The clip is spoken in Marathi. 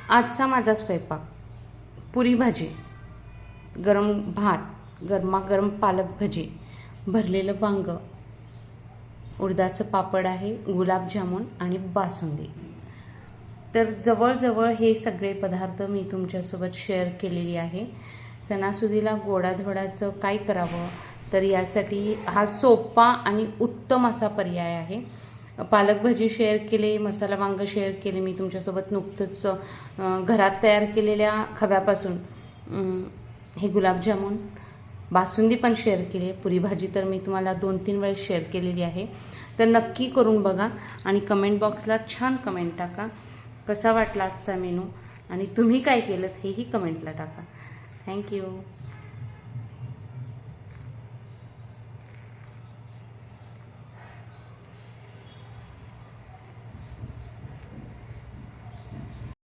आजचा माझा स्वयंपाक पुरी भाजी, गरम भात, गरमागरम पालक भजी, भरलेलं वांगं, उडदाचं पापड आहे, गुलाबजामुन आणि बासुंदी. तर जवळजवळ हे सगळे पदार्थ मी तुमच्यासोबत शेअर केलेली आहे. सणासुदीला गोडाधोडाचं काय करावं, तर यासाठी हा सोपा आणि उत्तम असा पर्याय आहे. पालक भजी शेअर केले, मसाला वांगं शेअर केले मी तुमच्यासोबत नुकतंच. घरात तयार केलेल्या खव्यापासून हे गुलाबजामुन, बासुंदी पण शेअर केली आहे. पुरी भाजी तर मी तुम्हाला 2-3 वेळेस शेअर केलेली आहे. तर नक्की करून बघा आणि कमेंट बॉक्सला छान कमेंट टाका. कसा वाटला आजचा मेनू आणि तुम्ही काय केलं हेही कमेंटला टाका. थँक्यू.